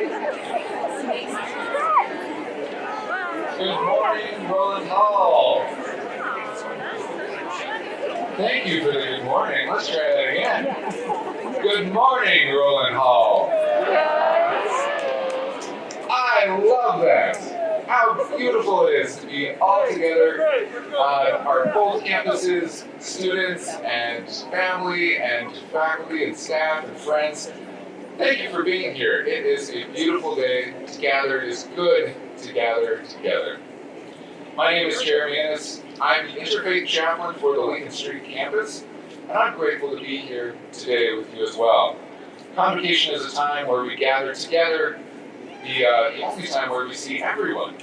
Good morning, Rowland Hall. Thank you for the good morning. Let's try that again. Good morning, Rowland Hall. I love that. How beautiful it is to be all together, our both campuses, students and family and faculty and staff and friends. Thank you for being here. It is a beautiful day to gather. It is good to gather together. My name is Jeremy Ennis. I'm the Interfaith Chaplain for the Lincoln Street campus, and I'm grateful to be here today with you as well. Convocation is a time where we gather together, the only time where we see everyone,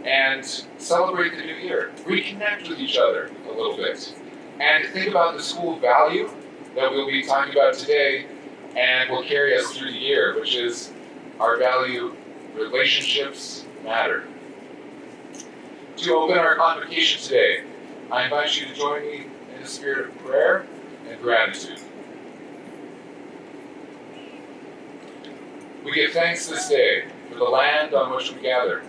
and celebrate the new year, reconnect with each other a little bit, and think about the school value that we'll be talking about today and will carry us through the year, which is our value: relationships matter. To open our convocation today, I invite you to join me in the spirit of prayer and gratitude. We give thanks this day for the land on which we gather.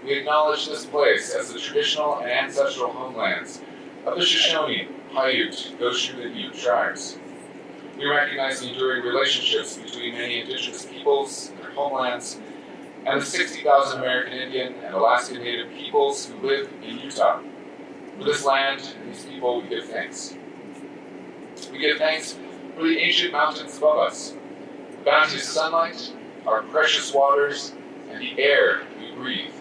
We acknowledge this place as the traditional and ancestral homelands of the Shoshone, Paiute, Goshu, and Ute tribes. We recognize the enduring relationships between many indigenous peoples and their homelands and the 60,000 American Indian and Alaska Native peoples who live in Utah. For this land and these people, we give thanks. We give thanks for the ancient mountains above us, the bounteous sunlight, our precious waters, and the air we breathe.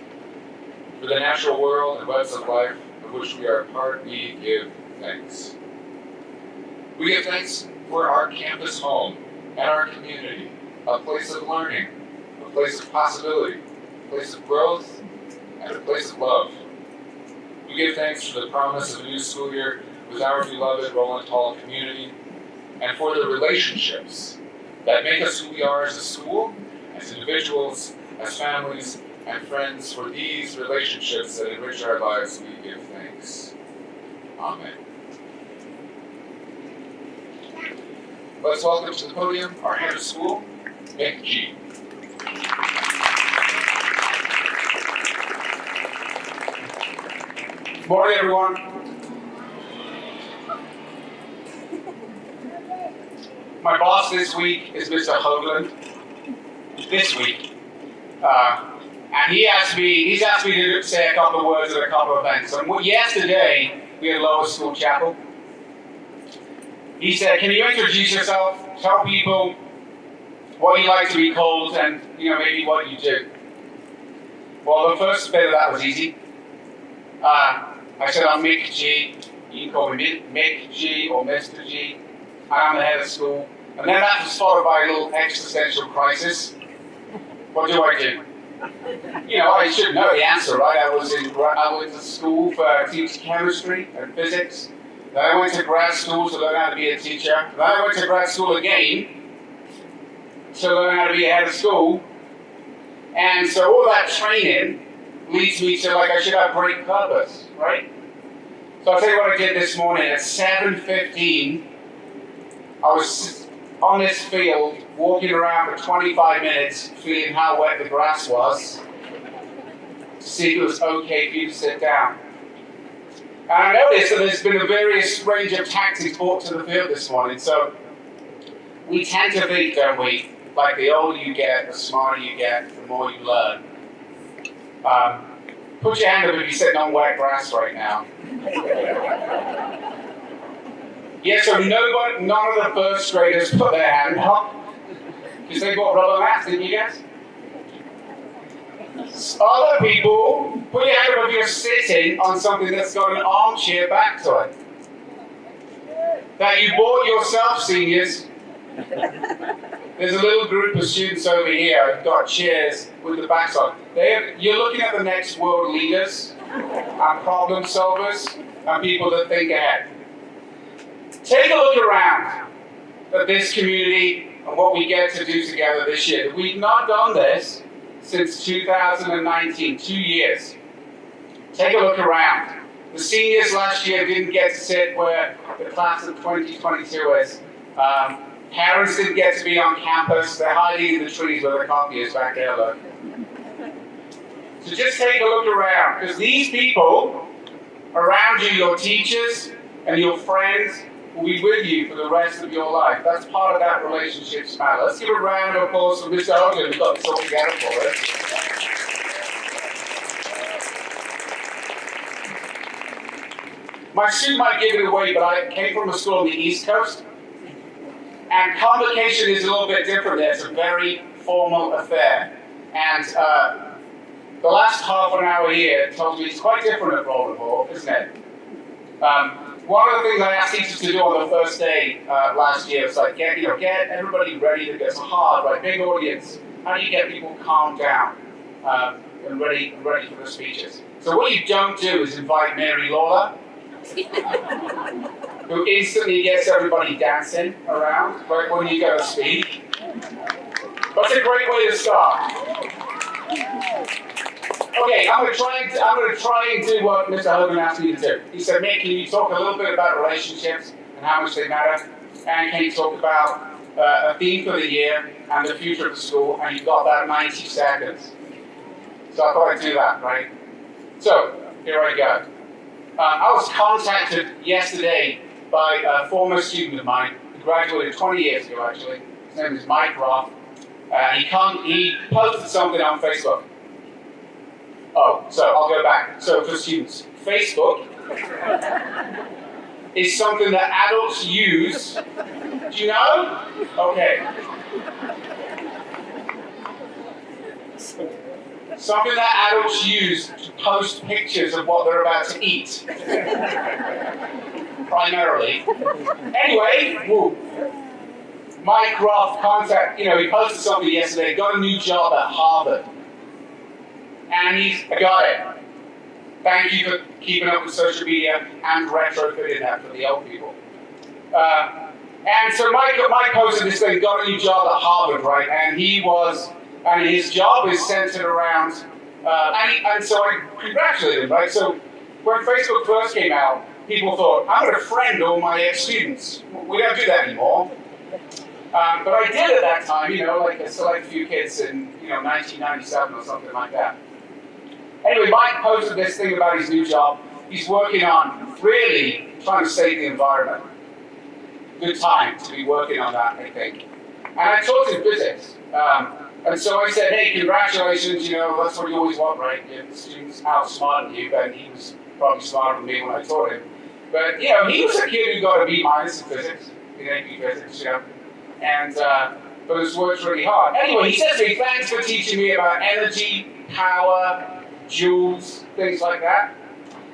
For the natural world and webs of life of which we are a part, we give thanks. We give thanks for our campus home and our community, a place of learning, a place of possibility, a place of growth, and a place of love. We give thanks for the promise of a new school year with our beloved Rowland Hall community, and for the relationships that make us who we are as a school, as individuals, as families, and friends. For these relationships that enrich our lives, we give thanks. Amen. Let's welcome to the podium our head of school, Mick G. Good morning, everyone. My boss this week is Mr. Hoagland. This week. And he's asked me to say a couple of words at a couple of events. So yesterday, we had Lower School Chapel. He said, can you introduce yourself, tell people what you like to be called, and maybe what you do? Well, the first bit of that was easy. I said, I'm Mick G. You can call me Mick G or Mr. G. And I'm the head of school. And then that was followed by a little existential crisis. What do I do? I should know the answer, right? I went to school to teach chemistry and physics. Then I went to grad school to learn how to be a teacher. Then I went to grad school again to learn how to be a head of school. And so all that training leads me to, I should have great purpose, right? So I'll tell you what I did this morning. At 7:15, I was on this field, walking around for 25 minutes, feeling how wet the grass was, to see if it was okay for you to sit down. And I noticed that there's been a various range of tactics brought to the field this morning. So we tend to think, don't we, like the older you get, the smarter you get, the more you learn. Put your hand up if you're sitting on wet grass right now. Yeah, so none of the first graders put their hand up, because they bought rubber mats, didn't you guys? Other people, put your hand up if you're sitting on something that's got an armchair back to it. That you bought yourself, seniors. There's a little group of students over here who've got chairs with the backs on. You're looking at the next world leaders and problem solvers and people that think ahead. Take a look around at this community and what we get to do together this year. We've not done this since 2019, 2 years. Take a look around. The seniors last year didn't get to sit where the class of 2022 is. Parents didn't get to be on campus. They're hiding in the trees where the coffee is back there, look. So just take a look around, because these people around you, your teachers and your friends, will be with you for the rest of your life. That's part of that relationship matter. Let's give a round of applause for Mr. Hogan, who got this all together for us. My suit might give it away, but I came from a school on the East Coast, and Convocation is a little bit different there. It's a very formal affair. And the last half an hour here tells me it's quite different at Rowland Hall, isn't it? One of the things I asked teachers to do on the first day last year was like, get everybody ready to get hard, right? Big audience. How do you get people calmed down and ready for the speeches? So what you don't do is invite Mary Lawler, who instantly gets everybody dancing around right when you go to speak. That's a great way to start. Okay, I'm going to try and do what Mr. Hogan asked me to do. He said, Mick, can you talk a little bit about relationships and how much they matter? And can you talk about a theme for the year and the future of the school? And you've got about 90 seconds. So I thought I'd do that, right? So, here I go. I was contacted yesterday by a former student of mine who graduated 20 years ago, actually. His name is Mike Roth. He posted something on Facebook. Oh, so I'll go back. So for students, Facebook is something that adults use. Do you know? Okay. Something that adults use to post pictures of what they're about to eat. Primarily. Anyway, Mike Roth he posted something yesterday, got a new job at Harvard. And I got it. Thank you for keeping up with social media and retrofitting that for the old people. And so Mike posted this thing, got a new job at Harvard, right? And his job is centered around, and so I congratulated him, right? So when Facebook first came out, people thought, I'm going to friend all my ex-students. We don't do that anymore. But I did at that time, I select a few kids in, 1997 or something like that. Anyway, Mike posted this thing about his new job. He's working on really trying to save the environment. Good time to be working on that, I think. And I taught him physics. And so I said, hey, congratulations, that's what you always want, right? Your students outsmarting you, and he was probably smarter than me when I taught him. But, he was a kid who got a B- in physics, in AP physics, And, but his worked really hard. Anyway, he says to me, thanks for teaching me about energy, power, joules, things like that.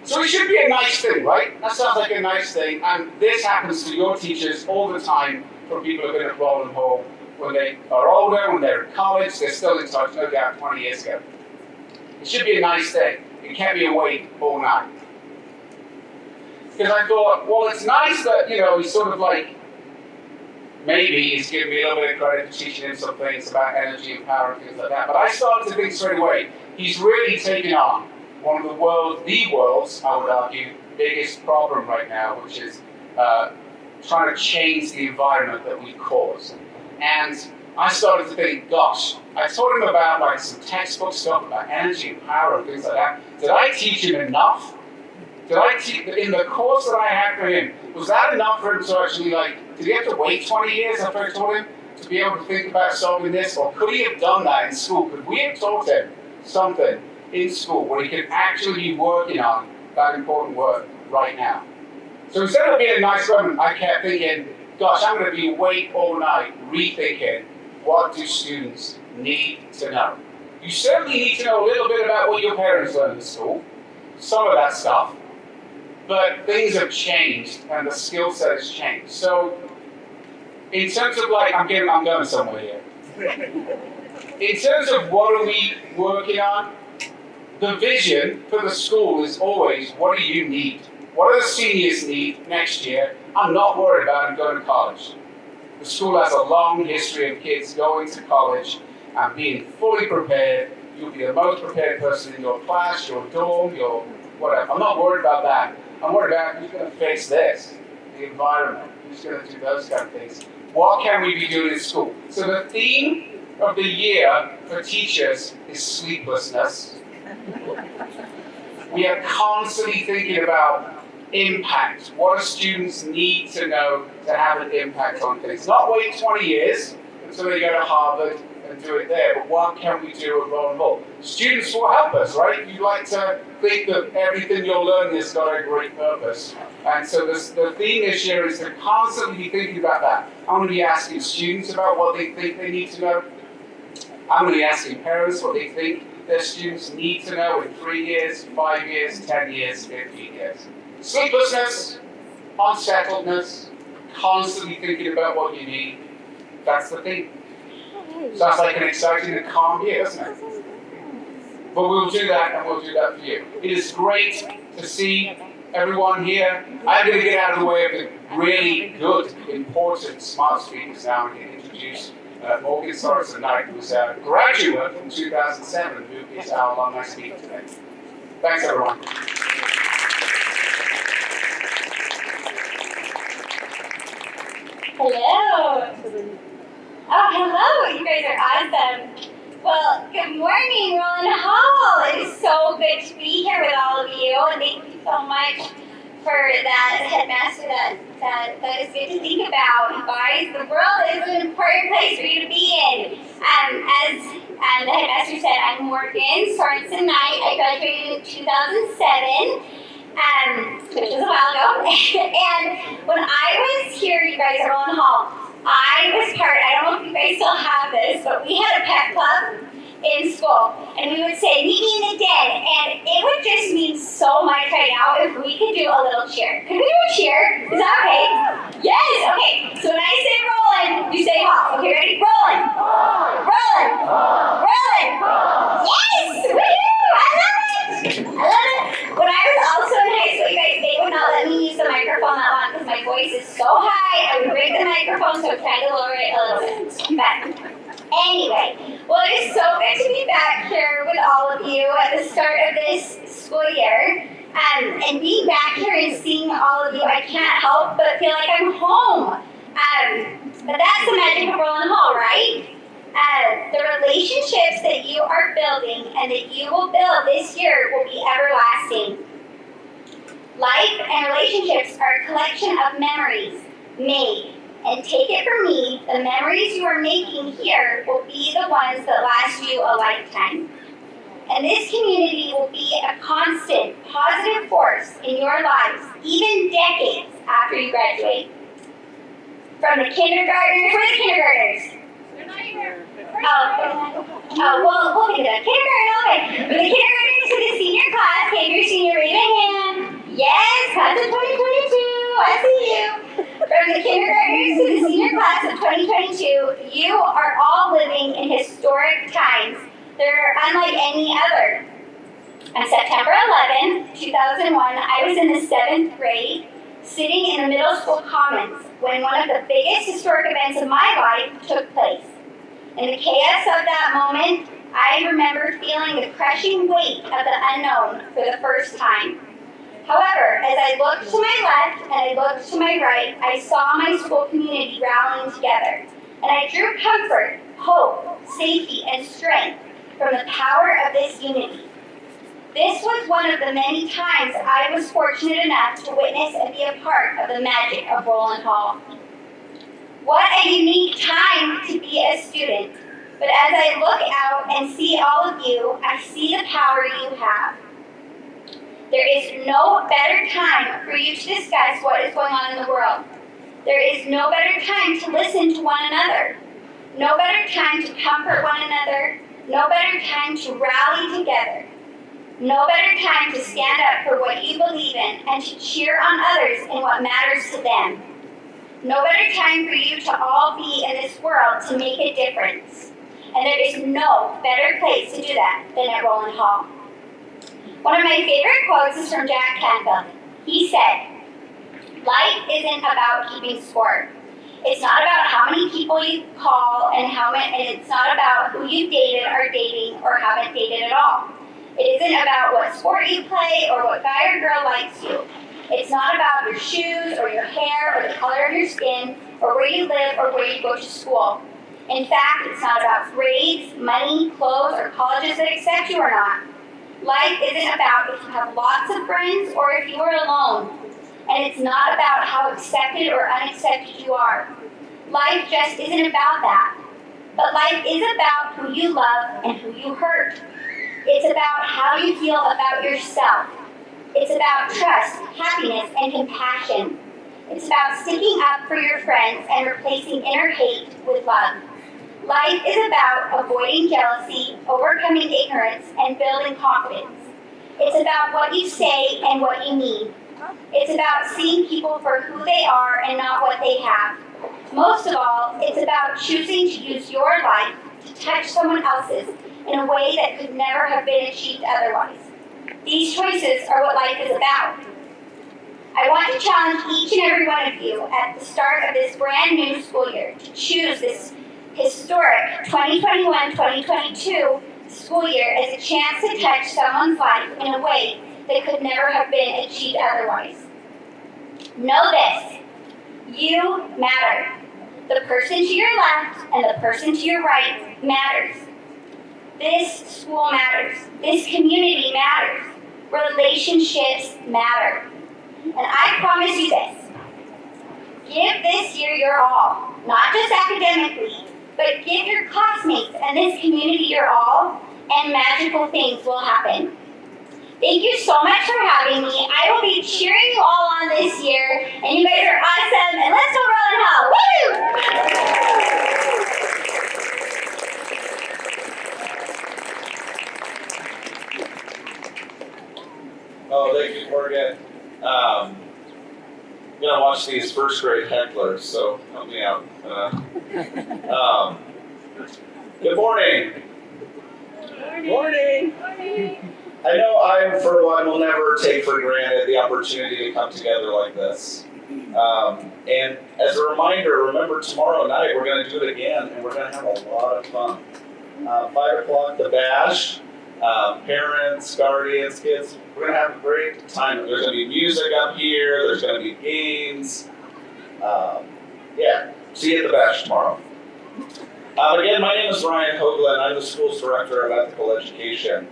So it should be a nice thing, right? That sounds like a nice thing. And this happens to your teachers all the time from people who've been at Rowland Hall. When they are older, when they're in college, they're still in touch, no doubt, 20 years ago. It should be a nice thing. It can't be awake all night. Because I thought, well, it's nice that, he's sort of like, maybe he's giving me a little bit of credit for teaching him some things about energy and power and things like that. But I started to think straight away, he's really taken on one of the world's, I would argue, biggest problem right now, which is trying to change the environment that we cause. And I started to think, gosh, I taught him about some textbook stuff about energy and power and things like that. Did I teach him enough? In the course that I had for him, was that enough for him to actually did he have to wait 20 years after I taught him to be able to think about solving this? Or could he have done that in school? Could we have taught him something in school where he could actually be working on that important work right now? So instead of being a nice moment, I kept thinking, gosh, I'm going to be awake all night rethinking, what do students need to know? You certainly need to know a little bit about what your parents learned in school, some of that stuff, but things have changed and the skill set has changed. So in terms of I'm going somewhere here. In terms of what are we working on, the vision for the school is always, what do you need? What do the seniors need next year? I'm not worried about them going to college. The school has a long history of kids going to college and being fully prepared. You'll be the most prepared person in your class, your dorm, your whatever. I'm not worried about that. I'm worried about who's going to face this, the environment, who's going to do those kind of things. What can we be doing in school? So the theme of the year for teachers is sleeplessness. We are constantly thinking about impact. What do students need to know to have an impact on things? Not wait 20 years until they go to Harvard and do it there, but what can we do at Rowland Hall? Students will help us, right? You'd like to think that everything you'll learn has got a great purpose. And so the theme this year is to constantly be thinking about that. I'm going to be asking students about what they think they need to know. I'm going to be asking parents what they think their students need to know in 3 years, 5 years, 10 years, 15 years. Sleeplessness, unsettledness, constantly thinking about what you need. That's the thing. Sounds like an exciting and calm year, doesn't it? But we'll do that, and we'll do that for you. It is great to see everyone here. I'm going to get out of the way of the really good, important, smart speakers now and introduce Morgan Sorensen Knight, who's a graduate from 2007, who is our alumni speaker today. Thanks, everyone. Hello. Oh, hello. You guys are awesome. Well, good morning, Rowland Hall. It is so good to be here with all of you, and thank you so much for that, headmaster. That is good to think about. You guys, the world is an important place for you to be in. As the headmaster said, I'm Morgan Sorensen Knight. I graduated in 2007. Which was a while ago. And when I was here, you guys, at Rowland Hall, I was part, I don't know if you guys still have this, but we had a pep club in school, and we would say, meet me in the den, and it would just mean so much right now if we could do a little cheer. Could we do a cheer? Is that okay? Yes, okay. So when I say Rowland, you say Hall. Okay, ready? Rowland. Rowland. Rowland. Yes! Woo! I love it! I love it! When I was also in high school, you guys, they would not let me use the microphone that long because my voice is so high. I would break the microphone, so I tried to lower it a little bit. But anyway, well, it is so good to be back here with all of you at the start of this school year. And being back here and seeing all of you, I can't help but feel like I'm home. But that's the magic of Rowland Hall, right? The relationships that you are building and that you will build this year will be everlasting. Life and relationships are a collection of memories made. And take it from me, the memories you are making here will be the ones that last you a lifetime. And this community will be a constant, positive force in your lives, even decades after you graduate. From the kindergartners, where are the kindergartners? They're not here. Well, we'll get that. Kindergarten, okay. From the kindergartners to the senior class, okay, if you're senior, raise your hand. Yes, class of 2022, I see you. From the kindergartners to the senior class of 2022, you are all living in historic times that are unlike any other. On September 11, 2001, I was in the 7th grade, sitting in the middle school commons when one of the biggest historic events of my life took place. In the chaos of that moment, I remember feeling the crushing weight of the unknown for the first time. However, as I looked to my left and I looked to my right, I saw my school community rallying together. And I drew comfort, hope, safety, and strength from the power of this unity. This was one of the many times I was fortunate enough to witness and be a part of the magic of Rowland Hall. What a unique time to be a student. But as I look out and see all of you, I see the power you have. There is no better time for you to discuss what is going on in the world. There is no better time to listen to one another. No better time to comfort one another. No better time to rally together. No better time to stand up for what you believe in and to cheer on others in what matters to them. No better time for you to all be in this world to make a difference. And there is no better place to do that than at Rowland Hall. One of my favorite quotes is from Jack Canfield. He said, "Life isn't about keeping score. It's not about how many people you call and it's not about who you dated, are dating, or haven't dated at all. It isn't about what sport you play or what guy or girl likes you. It's not about your shoes or your hair or the color of your skin, or where you live, or where you go to school. In fact, it's not about grades, money, clothes, or colleges that accept you or not. Life isn't about if you have lots of friends or if you are alone. And it's not about how accepted or unaccepted you are. Life just isn't about that. But life is about who you love and who you hurt. It's about how you feel about yourself. It's about trust, happiness, and compassion. It's about sticking up for your friends and replacing inner hate with love. Life is about avoiding jealousy, overcoming ignorance, and building confidence. It's about what you say and what you mean. It's about seeing people for who they are and not what they have. Most of all, it's about choosing to use your life to touch someone else's in a way that could never have been achieved otherwise. These choices are what life is about. I want to challenge each and every one of you at the start of this brand new school year to choose this historic 2021-2022 school year as a chance to touch someone's life in a way that could never have been achieved otherwise. Know this, you matter. The person to your left and the person to your right matters. This school matters. This community matters. Relationships matter. And I promise you this, give this year your all, not just academically, but give your classmates and this community your all, and magical things will happen. Thank you so much for having me. I will be cheering you all on this year, and you guys are awesome, and let's go Rowland Hall. Woo! Oh, thank you, Morgan. I'm gonna watch these first grade hecklers, so help me out. Good morning. Morning. I know I, for one, will never take for granted the opportunity to come together like this. And as a reminder, remember tomorrow night we're going to do it again, and we're going to have a lot of fun. 5 o'clock, the bash. Parents, guardians, kids, we're going to have a great time. There's going to be music up here. There's going to be games. See you at the bash tomorrow. Again, my name is Ryan Hoagland. I'm the school's director of ethical education.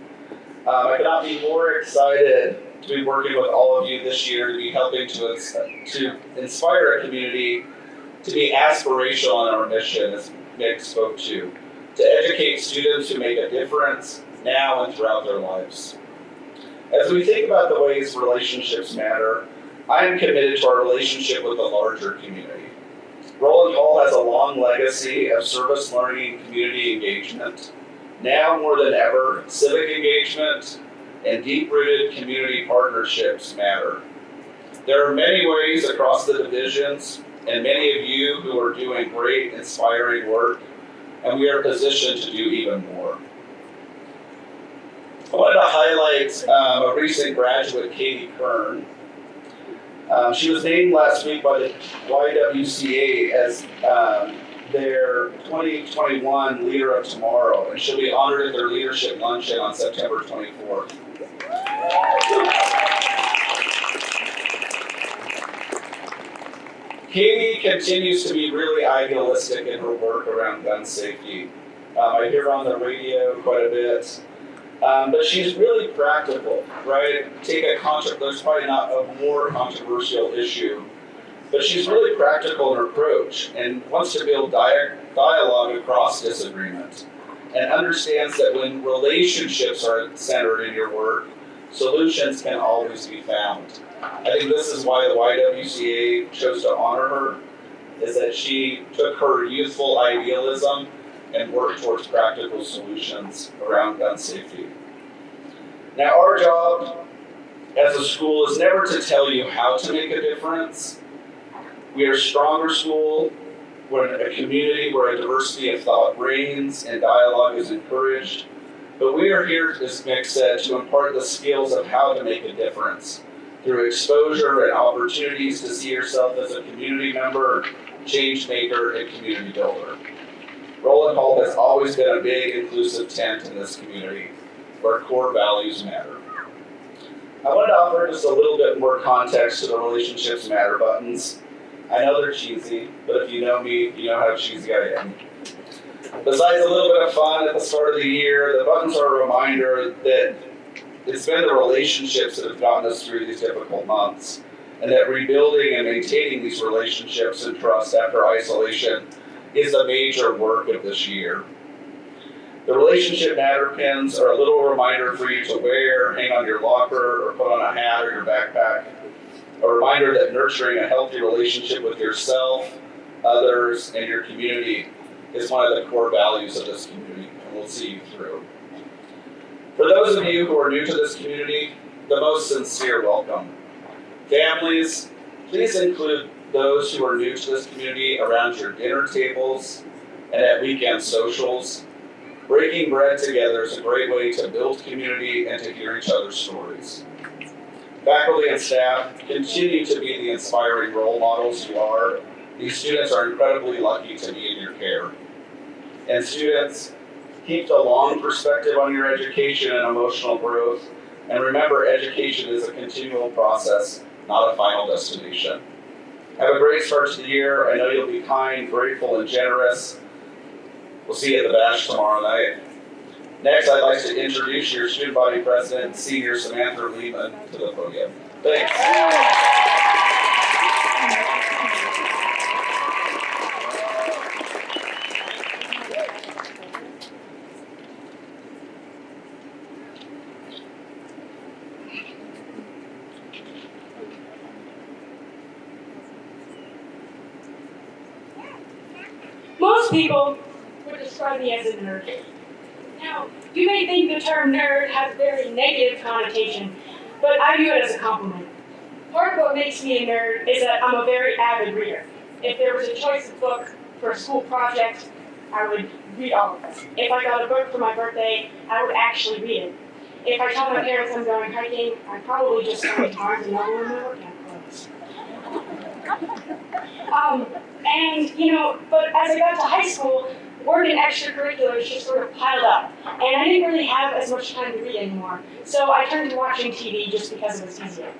I cannot be more excited to be working with all of you this year to be helping to inspire a community to be aspirational in our mission, as Nick spoke to educate students who make a difference now and throughout their lives. As we think about the ways relationships matter, I am committed to our relationship with the larger community. Rowland Hall has a long legacy of service learning and community engagement. Now more than ever, civic engagement and deep-rooted community partnerships matter. There are many ways across the divisions, and many of you who are doing great, inspiring work, and we are positioned to do even more. I wanted to highlight a recent graduate, Katie Kern. She was named last week by the YWCA as their 2021 Leader of Tomorrow, and she'll be honored at their leadership luncheon on September 24th. Katie continues to be really idealistic in her work around gun safety. I hear her on the radio quite a bit. But she's really practical, right? There's probably not a more controversial issue, but she's really practical in her approach and wants to build dialogue across disagreement and understands that when relationships are centered in your work, solutions can always be found. I think this is why the YWCA chose to honor her, is that she took her youthful idealism and work towards practical solutions around gun safety. Now, our job as a school is never to tell you how to make a difference. We are a stronger school. We're a community where a diversity of thought reigns and dialogue is encouraged. But we are here, as Mick said, to impart the skills of how to make a difference through exposure and opportunities to see yourself as a community member, change maker, and community builder. Rowland Hall has always been a big, inclusive tent in this community, where core values matter. I wanted to offer just a little bit more context to the Relationships Matter buttons. I know they're cheesy, but if you know me, you know how cheesy I am. Besides a little bit of fun at the start of the year, the buttons are a reminder that it's been the relationships that have gotten us through these difficult months, and that rebuilding and maintaining these relationships and trust after isolation is the major work of this year. The relationship matter pins are a little reminder for you to wear, hang on your locker, or put on a hat or your backpack. A reminder that nurturing a healthy relationship with yourself, others, and your community is one of the core values of this community, and we'll see you through. For those of you who are new to this community, the most sincere welcome. Families, please include those who are new to this community around your dinner tables and at weekend socials. Breaking bread together is a great way to build community and to hear each other's stories. Faculty and staff, continue to be the inspiring role models you are. These students are incredibly lucky to be in your care. And students, keep the long perspective on your education and emotional growth. And remember, education is a continual process, not a final destination. Have a great start to the year. I know you'll be kind, grateful, and generous. We'll see you at the bash tomorrow night. Next, I'd like to introduce your student body president, Senior Samantha Lehman, to the podium. Thanks. Most people would describe me as a nerd. Now, you may think the term nerd has a very negative connotation, but I view it as a compliment. Part of what makes me a nerd is that I'm a very avid reader. If there was a choice of book for a school project, I would read all of them. If I got a book for my birthday, I would actually read it. If I tell my parents I'm going hiking, I'd probably just spend Barnes and Noble in my workout clothes. But as I got to high school, work and extracurriculars just sort of piled up, and I didn't really have as much time to read anymore, so I turned to watching TV just because it was easier.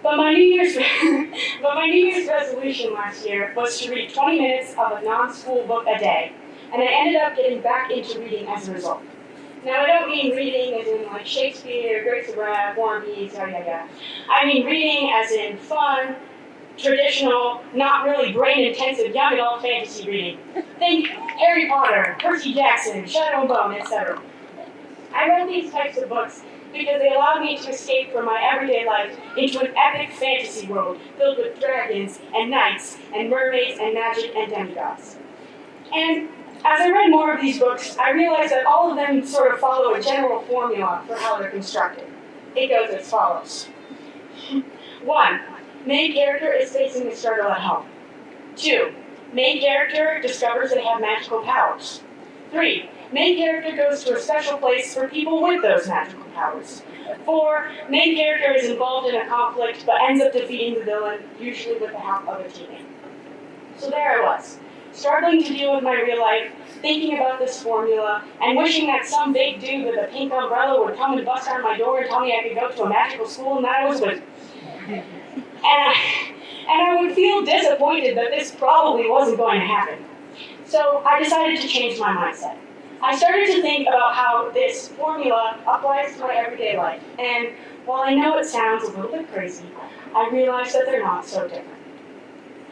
But my New Year's resolution last year was to read 20 minutes of a non-school book a day, and I ended up getting back into reading as a result. Now, I don't mean reading as in like Shakespeare, Grace of Wrath, War and Peace, yada yada. I mean reading as in fun, traditional, not really brain-intensive young adult fantasy reading. Think Harry Potter, Percy Jackson, Shadow and Bone, etc. I read these types of books because they allowed me to escape from my everyday life into an epic fantasy world filled with dragons and knights and mermaids and magic and demigods. And as I read more of these books, I realized that all of them sort of follow a general formula for how they're constructed. It goes as follows. 1. Main character is facing a struggle at home. 2. Main character discovers they have magical powers. 3. Main character goes to a special place for people with those magical powers. 4. Main character is involved in a conflict but ends up defeating the villain, usually with the help of a teammate. So there I was, struggling to deal with my real life, thinking about this formula, and wishing that some big dude with a pink umbrella would come and bust down my door and tell me I could go to a magical school and that I was with. And I would feel disappointed that this probably wasn't going to happen. So I decided to change my mindset. I started to think about how this formula applies to my everyday life. And while I know it sounds a little bit crazy, I realized that they're not so different.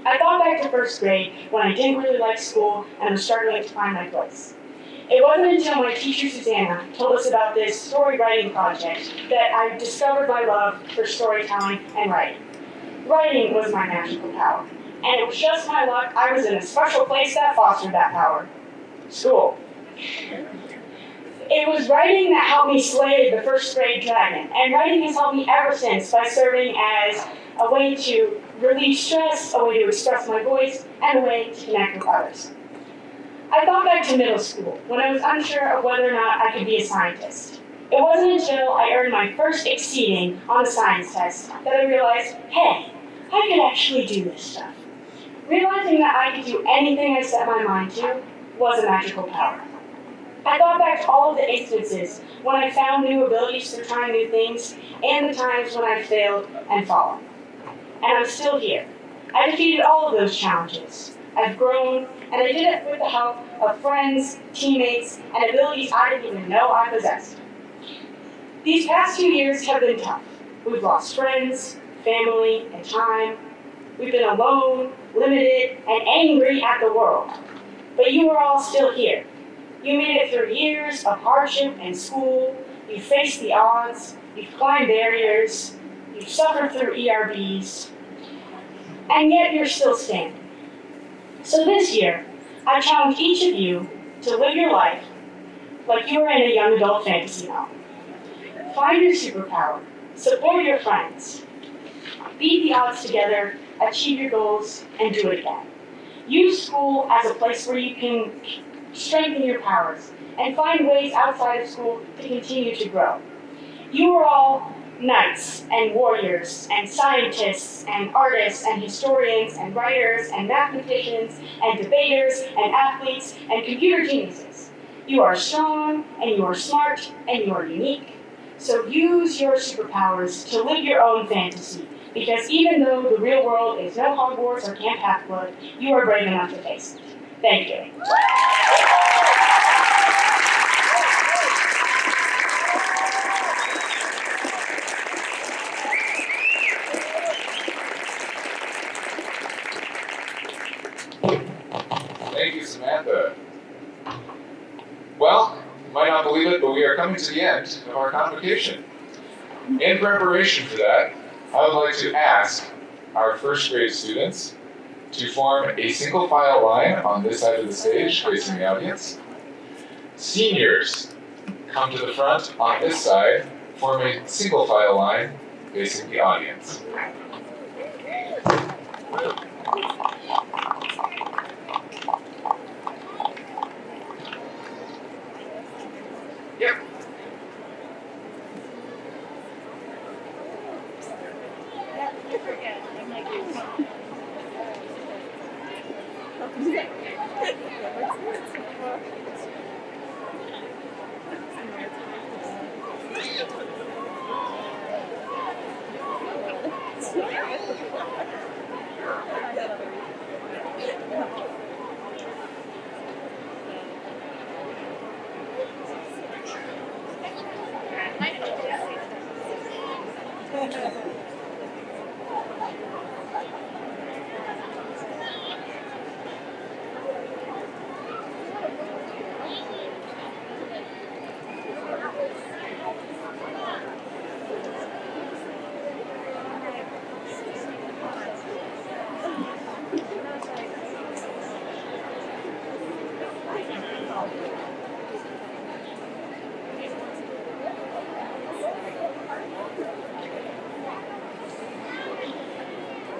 I thought back to first grade when I didn't really like school and was struggling to find my place. It wasn't until my teacher Susanna told us about this story writing project that I discovered my love for storytelling and writing. Writing was my magical power, and it was just my luck I was in a special place that fostered that power. School. It was writing that helped me slay the first grade dragon, and writing has helped me ever since by serving as a way to relieve stress, a way to express my voice, and a way to connect with others. I thought back to middle school, when I was unsure of whether or not I could be a scientist. It wasn't until I earned my first exceeding on the science test that I realized, hey, I could actually do this stuff. Realizing that I could do anything I set my mind to was a magical power. I thought back to all of the instances when I found new abilities through trying new things, and the times when I failed and fallen. And I'm still here. I defeated all of those challenges. I've grown, and I did it with the help of friends, teammates, and abilities I didn't even know I possessed. These past 2 years have been tough. We've lost friends, family, and time. We've been alone, limited, and angry at the world. But you are all still here. You made it through years of hardship and school. You faced the odds. You've climbed barriers. You've suffered through ERBs. And yet you're still standing. So this year, I challenge each of you to live your life like you are in a young adult fantasy novel. Find your superpower. Support your friends. Beat the odds together, achieve your goals, and do it again. Use school as a place where you can strengthen your powers and find ways outside of school to continue to grow. You are all knights and warriors and scientists and artists and historians and writers and mathematicians and debaters and athletes and computer geniuses. You are strong and you are smart and you are unique. So use your superpowers to live your own fantasy, because even though the real world is no Hogwarts or Camp Half-Blood, you are brave enough to face it. Thank you. Thank you, Samantha. Well, you might not believe it, but we are coming to the end of our convocation. In preparation for that, I would like to ask our first grade students to form a single file line on this side of the stage facing the audience. Seniors, come to the front on this side, form a single file line facing the audience. Yep.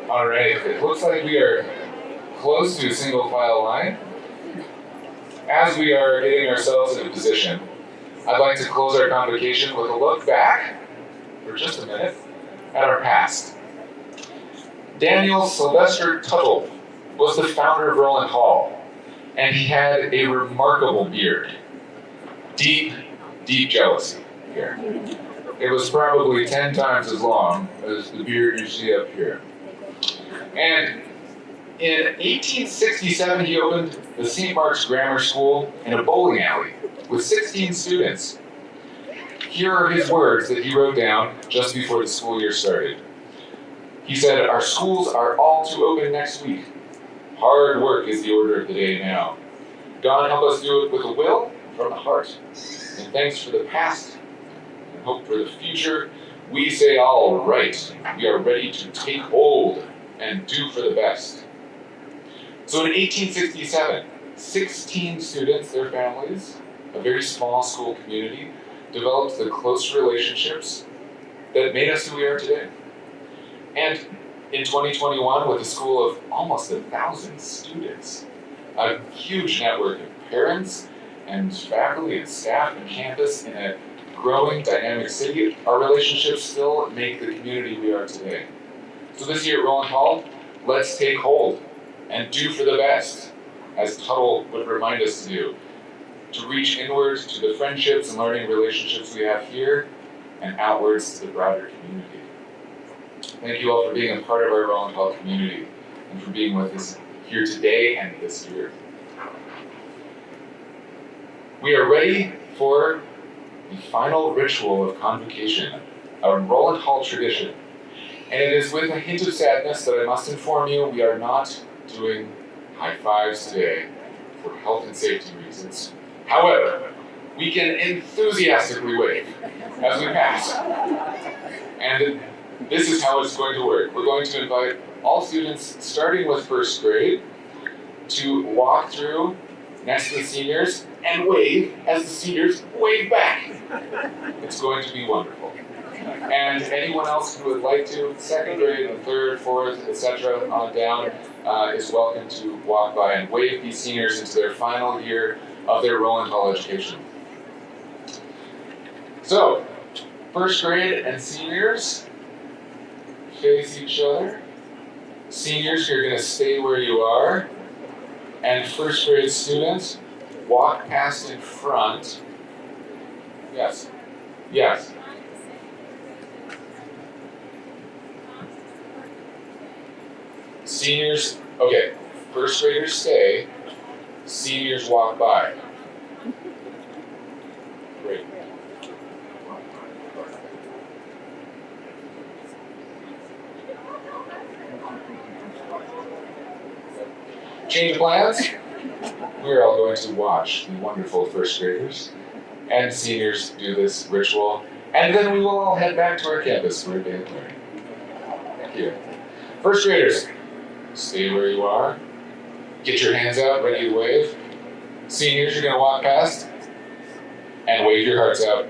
All right, it looks like we are close to a single file line. As we are getting ourselves into position, I'd like to close our convocation with a look back, for just a minute, at our past. Daniel Sylvester Tuttle was the founder of Rowland Hall, and he had a remarkable beard. Deep, deep jealousy here. It was probably 10 times as long as the beard you see up here. And in 1867, he opened the St. Mark's Grammar School in a bowling alley with 16 students. Here are his words that he wrote down just before the school year started. He said, "Our schools are all to open next week. Hard work is the order of the day now. God help us do it with a will from the heart. And thanks for the past and hope for the future. We say, all right, we are ready to take hold and do for the best." So in 1867, 16 students, their families, a very small school community, developed the close relationships that made us who we are today. And in 2021, with a school of almost 1,000 students, a huge network of parents and faculty and staff and campus in a growing, dynamic city, our relationships still make the community we are today. So this year at Rowland Hall, let's take hold and do for the best, as Tuttle would remind us to do, to reach inwards to the friendships and learning relationships we have here and outwards to the broader community. Thank you all for being a part of our Rowland Hall community. and for being with us here today and this year. We are ready for the final ritual of Convocation, a Rowland Hall tradition. And it is with a hint of sadness that I must inform you we are not doing high fives today for health and safety reasons. However, we can enthusiastically wave as we pass. And this is how it's going to work. We're going to invite all students, starting with first grade, to walk through next to the seniors and wave as the seniors wave back. It's going to be wonderful. And anyone else who would like to, second grade, third, fourth, etc., on down, is welcome to walk by and wave these seniors into their final year of their Rowland Hall education. So, first grade and seniors face each other. Seniors, you're going to stay where you are. And first grade students, walk past in front. Yes. Yes. Seniors, okay, first graders stay, seniors walk by. Great. Change of plans? We're all going to watch the wonderful first graders and seniors do this ritual, and then we will all head back to our campus for a day of learning. Thank you. First graders, stay where you are. Get your hands out, ready to wave. Seniors, you're going to walk past and wave your hearts out.